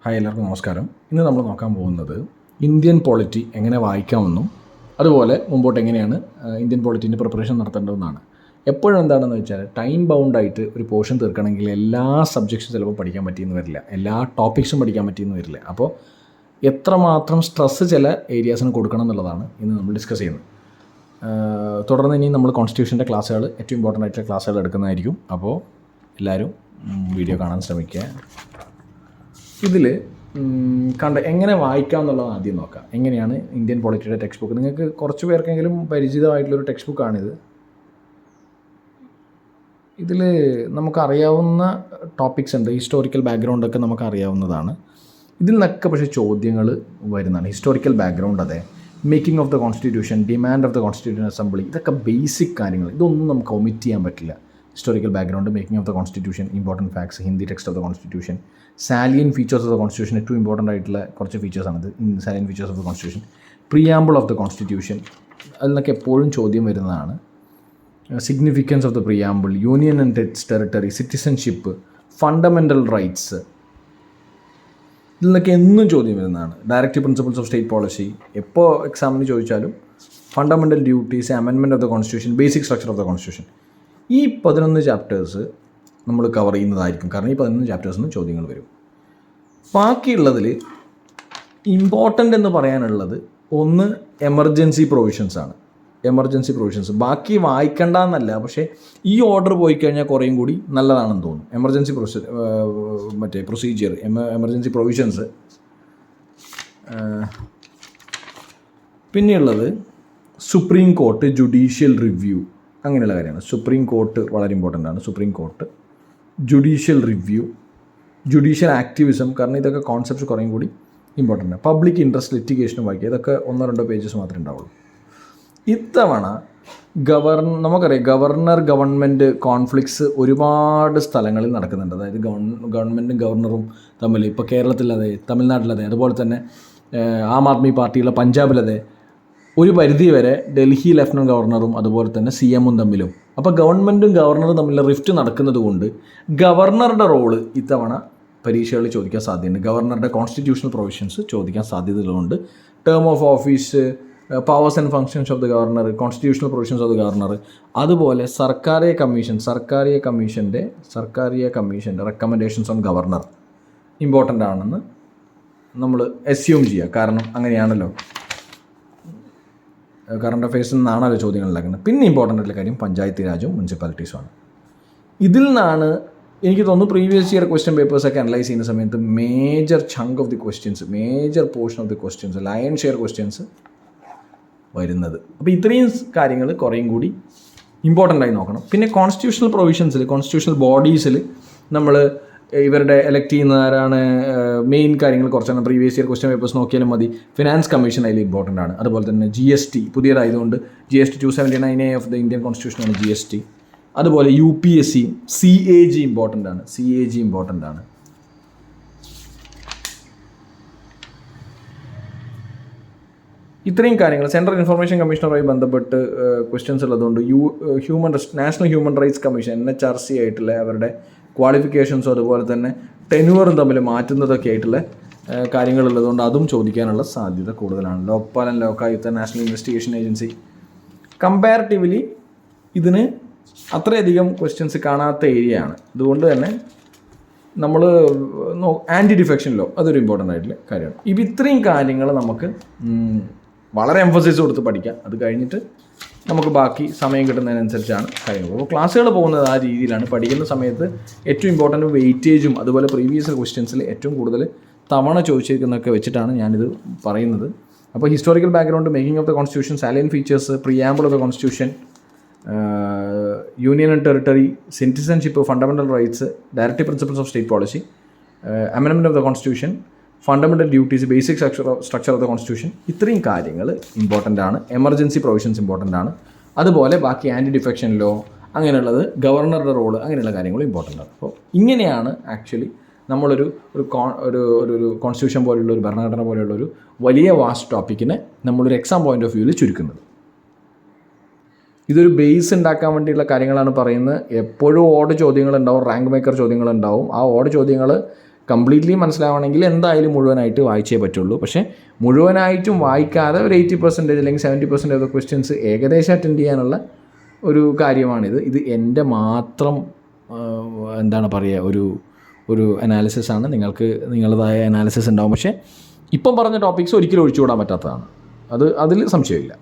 Hi, എല്ലാവർക്കും നമസ്കാരം. ഇന്ന് നമ്മൾ നോക്കാൻ പോകുന്നത് ഇന്ത്യൻ പോളിറ്റി എങ്ങനെ വായിക്കാമെന്നും അതുപോലെ മുമ്പോട്ട് എങ്ങനെയാണ് ഇന്ത്യൻ പോളിറ്റീൻ്റെ പ്രിപ്പറേഷൻ നടത്തേണ്ടതെന്നാണ്. എപ്പോഴും എന്താണെന്ന് വെച്ചാൽ ടൈം ബൗണ്ടായിട്ട് ഒരു പോർഷൻ തീർക്കണമെങ്കിൽ എല്ലാ സബ്ജക്ട്സും ചിലപ്പോൾ പഠിക്കാൻ പറ്റിയെന്ന് വരില്ല, എല്ലാ ടോപ്പിക്സും പഠിക്കാൻ പറ്റിയെന്ന് വരില്ല. അപ്പോൾ എത്രമാത്രം സ്ട്രെസ്സ് ചില ഏരിയാസിന് കൊടുക്കണം എന്നുള്ളതാണ് ഇന്ന് നമ്മൾ ഡിസ്കസ് ചെയ്യുന്നത്. തുടർന്ന് ഇനി നമ്മൾ കോൺസ്റ്റിറ്റ്യൂഷൻ്റെ ക്ലാസ്സുകൾ, ഏറ്റവും ഇമ്പോർട്ടൻ്റ് ആയിട്ടുള്ള ക്ലാസ്സുകൾ എടുക്കുന്നതായിരിക്കും. അപ്പോൾ എല്ലാവരും വീഡിയോ കാണാൻ ശ്രമിക്കുക. ഇതിൽ എങ്ങനെ വായിക്കാം എന്നുള്ളത് ആദ്യം നോക്കാം. എങ്ങനെയാണ് ഇന്ത്യൻ പോളിറ്റിയുടെ ടെക്സ്റ്റ് ബുക്ക്, നിങ്ങൾക്ക് കുറച്ച് പേർക്കെങ്കിലും പരിചിതമായിട്ടുള്ളൊരു ടെക്സ്റ്റ് ബുക്കാണിത്. ഇതിൽ നമുക്കറിയാവുന്ന ടോപ്പിക്സ് ഉണ്ട്, ഹിസ്റ്റോറിക്കൽ ബാക്ക്ഗ്രൗണ്ടൊക്കെ നമുക്കറിയാവുന്നതാണ്. ഇതിൽ നിന്നൊക്കെ പക്ഷേ ചോദ്യങ്ങൾ വരുന്നതാണ്. ഹിസ്റ്റോറിക്കൽ ബാക്ക്ഗ്രൗണ്ട്, അതെ, making of the constitution, demand of the constitution assembly, ഇതൊക്കെ ബേസിക് കാര്യങ്ങൾ. ഇതൊന്നും നമുക്ക് ഒമിറ്റ് ചെയ്യാൻ പറ്റില്ല. Historical background, making of the constitution, important facts, Hindi text of the constitution, salient features of the constitution, ഏറ്റവും ഇമ്പോർട്ടൻ്റ് ആയിട്ടുള്ള കുറച്ച് ഫീച്ചേഴ്സാണിത്. Salient features of the constitution, preamble of the constitution, അതിൽ നിന്നൊക്കെ എപ്പോഴും ചോദ്യം വരുന്നതാണ്. Significance of the preamble, union and its territory, citizenship, fundamental rights, ഇതിൽ നിന്നൊക്കെ എന്നും ചോദ്യം വരുന്നതാണ്. Directive principles of state policy, എപ്പോൾ എക്സാമിന് ചോദിച്ചാലും, fundamental duties, amendment of the constitution, basic structure of the constitution, ഈ 11 ചാപ്റ്റേഴ്സ് നമ്മൾ കവർ ചെയ്യുന്നതായിരിക്കും. കാരണം ഈ 11 ചാപ്റ്റേഴ്സിൽ നിന്ന് ചോദ്യങ്ങൾ വരും. ബാക്കിയുള്ളതിൽ ഇമ്പോർട്ടൻ്റ് എന്ന് പറയാനുള്ളത് ഒന്ന് എമർജൻസി പ്രൊവിഷൻസ് ആണ്. എമർജൻസി പ്രൊവിഷൻസ് ബാക്കി വായിക്കണ്ട എന്നല്ല, പക്ഷേ ഈ ഓർഡർ പോയി കഴിഞ്ഞാൽ കുറേയും കൂടി നല്ലതാണെന്ന് തോന്നും. Emergency procedure, emergency provisions. പിന്നെയുള്ളത് സുപ്രീം കോർട്ട്, ജുഡീഷ്യൽ റിവ്യൂ, അങ്ങനെയുള്ള കാര്യമാണ്. സുപ്രീം കോർട്ട് വളരെ ഇമ്പോർട്ടൻ്റ് ആണ്. Supreme court, judicial review, judicial activism, കാരണം ഇതൊക്കെ കോൺസെപ്റ്റ്സ് കുറേയും കൂടി ഇമ്പോർട്ടൻ്റ് ആണ്. പബ്ലിക് ഇൻട്രസ്റ്റ് ലിറ്റിഗേഷനും വായിക്കുക, ഇതൊക്കെ 1-2 പേജസ് മാത്രമേ ഉണ്ടാവുള്ളൂ. ഇത്തവണ നമുക്കറിയാം ഗവർണർ ഗവൺമെൻറ് കോൺഫ്ലിക്ട്സ് ഒരുപാട് സ്ഥലങ്ങളിൽ നടക്കുന്നുണ്ട്. അതായത് ഗവൺമെൻറ്റും ഗവർണറും തമ്മിൽ, ഇപ്പോൾ കേരളത്തിലതെ, തമിഴ്നാട്ടിലതെ, അതുപോലെ തന്നെ ആം ആദ്മി പാർട്ടിയുള്ള പഞ്ചാബിലതെ, ഒരു പരിധി വരെ ഡൽഹി ലഫ്റ്റനൻറ്റ് ഗവർണറും അതുപോലെ തന്നെ CM തമ്മിലും. അപ്പോൾ ഗവൺമെൻറ്റും ഗവർണറും തമ്മിലുള്ള റിഫ്റ്റ് നടക്കുന്നത് കൊണ്ട് ഗവർണറുടെ റോള് ഇത്തവണ പരീക്ഷകളിൽ ചോദിക്കാൻ സാധ്യതയുണ്ട്. ഗവർണറുടെ കോൺസ്റ്റിറ്റ്യൂഷണൽ പ്രൊവിഷൻസ് ചോദിക്കാൻ സാധ്യതകളുണ്ട്. Term of office, powers and functions of the governor, constitutional provisions of the governor, അതുപോലെ സർക്കാരിയ കമ്മീഷൻ്റെ റെക്കമെൻഡേഷൻസ് ഓൺ ഗവർണർ ഇമ്പോർട്ടൻ്റ് ആണെന്ന് നമ്മൾ അസ്യൂം ചെയ്യുക. കാരണം അങ്ങനെയാണല്ലോ, കറണ്ട് അഫയേഴ്സിൽ നിന്നാണല്ലോ ചോദ്യങ്ങൾ ഉണ്ടാക്കുന്നത്. പിന്നെ ഇമ്പോർട്ടൻ്റ് ആയിട്ടുള്ള കാര്യം പഞ്ചായത്ത് രാജും മുനിസിപ്പാലിറ്റീസുമാണ്. ഇതിൽ നിന്നാണ് എനിക്ക് തോന്നുന്നു പ്രീവിയസ് ഇയർ ക്വസ്റ്റ്യൻ പേപ്പേഴ്സൊക്കെ അനലൈസ് ചെയ്യുന്ന സമയത്ത് major chunk of the questions, major portion of the questions, lion share questions വരുന്നത്. അപ്പോൾ ഇത്രയും കാര്യങ്ങൾ കുറേയും കൂടി ഇമ്പോർട്ടൻ്റ് ആയി നോക്കണം. പിന്നെ കോൺസ്റ്റിറ്റ്യൂഷണൽ പ്രൊവിഷൻസിൽ, കോൺസ്റ്റിറ്റ്യൂഷണൽ ബോഡീസിൽ നമ്മൾ ഇവരുടെ എലക്ട് ചെയ്യുന്ന ആരാണ്, മെയിൻ കാര്യങ്ങൾ കുറച്ചാണ്. പ്രീവിയസ് ഇയർ ക്വസ്റ്റ്യൻ പേപ്പേഴ്സ് നോക്കിയാലും മതി. ഫിനാൻസ് കമ്മീഷൻ അതിൽ ഇമ്പോർട്ടൻ്റ് ആണ്. അതുപോലെ തന്നെ GST പുതിയതായതുകൊണ്ട് GST 279A of the Indian കോൺസ്റ്റിറ്റ്യൂഷനാണ് GST. അതുപോലെ UPSC, CAG ഇമ്പോർട്ടൻ്റ് ആണ്. ഇമ്പോർട്ടൻ്റ് ആണ്. ഇത്രയും കാര്യങ്ങൾ സെൻട്രൽ ഇൻഫർമേഷൻ കമ്മീഷണറുമായി ബന്ധപ്പെട്ട് ക്വസ്റ്റ്യൻസ് ഉള്ളതുകൊണ്ട് national human rights commission NHRC ആയിട്ടുള്ള അവരുടെ ക്വാളിഫിക്കേഷൻസും അതുപോലെ തന്നെ ടെന്യൂറും തമ്മിൽ മാറ്റുന്നതൊക്കെ ആയിട്ടുള്ള കാര്യങ്ങളുള്ളതുകൊണ്ട് അതും ചോദിക്കാനുള്ള സാധ്യത കൂടുതലാണ്. Lokpal and Lokayukta, national investigation agency, comparatively ഇതിന് അത്രയധികം ക്വസ്റ്റ്യൻസ് കാണാത്ത ഏരിയ ആണ്. അതുകൊണ്ട് തന്നെ നമ്മൾ ആൻറ്റി ഡിഫെക്ഷൻ ലോ, അതൊരു ഇമ്പോർട്ടൻ്റ് ആയിട്ടുള്ള കാര്യമാണ്. ഇത്രയും കാര്യങ്ങൾ നമുക്ക് വളരെ എംഫസിസ് കൊടുത്ത് പഠിക്കാം. അത് കഴിഞ്ഞിട്ട് നമുക്ക് ബാക്കി സമയം കിട്ടുന്നതിനനുസരിച്ചാണ് കാര്യങ്ങൾ. അപ്പോൾ ക്ലാസ്സുകൾ പോകുന്നത് ആ രീതിയിലാണ്. പഠിക്കുന്ന സമയത്ത് ഏറ്റവും ഇമ്പോർട്ടൻറ്റ് വെയിറ്റേജും അതുപോലെ പ്രീവിയസ് ക്വസ്റ്റ്യൻസിൽ ഏറ്റവും കൂടുതൽ തവണ ചോദിച്ചിരിക്കുന്നതൊക്കെ വെച്ചിട്ടാണ് ഞാനിത് പറയുന്നത്. അപ്പോൾ historical background, making of the constitution, salient features, preamble of the constitution, union and territory, citizenship, fundamental rights, directive principles of state policy, amendment of the constitution, fundamental duties, basic structure of the constitution, ഇത്രയും കാര്യങ്ങൾ important ആണ്. Emergency provisions important ആണ്. അതുപോലെ ബാക്കി anti defection law, അങ്ങനെയുള്ളത്, ഗവർണറുടെ role, അങ്ങനെയുള്ള കാര്യങ്ങളും ഇമ്പോർട്ടൻ്റ് ആണ്. അപ്പോൾ ഇങ്ങനെയാണ് ആക്ച്വലി നമ്മളൊരു കോൺസ്റ്റിറ്റ്യൂഷൻ പോലെയുള്ള ഒരു ഭരണഘടന പോലെയുള്ളൊരു വലിയ വാസ്റ്റ് ടോപ്പിക്കിനെ നമ്മളൊരു എക്സാം പോയിൻ്റ് ഓഫ് വ്യൂവിൽ ചുരുക്കുന്നത്. ഇതൊരു ബേസ് ഉണ്ടാക്കാൻ വേണ്ടിയുള്ള കാര്യങ്ങളാണ് പറയുന്നത്. എപ്പോഴും ഓഡ് ചോദ്യങ്ങളുണ്ടാവും, റാങ്ക് മേക്കർ ചോദ്യങ്ങളുണ്ടാവും. ആ ഓഡ് ചോദ്യങ്ങൾ കംപ്ലീറ്റ്ലി മനസ്സിലാവണമെങ്കിൽ എന്തായാലും മുഴുവനായിട്ട് വായിച്ചേ പറ്റുള്ളൂ. പക്ഷേ മുഴുവനായിട്ടും വായിക്കാതെ ഒരു 80% അല്ലെങ്കിൽ 70% ഓഫ് ദ ക്വസ്റ്റ്യൻസ് ഏകദേശം അറ്റൻഡ് ചെയ്യാനുള്ള ഒരു കാര്യമാണിത്. ഇത് എൻ്റെ മാത്രം എന്താണ് പറയുക ഒരു അനാലിസിസാണ്. നിങ്ങൾക്ക് നിങ്ങളുടേതായ അനാലിസിസ് ഉണ്ടാവും. പക്ഷേ ഇപ്പം പറഞ്ഞ ടോപ്പിക്സ് ഒരിക്കലും ഒഴിച്ചുകൂടാൻ പറ്റാത്തതാണ്. അതിൽ സംശയമില്ല.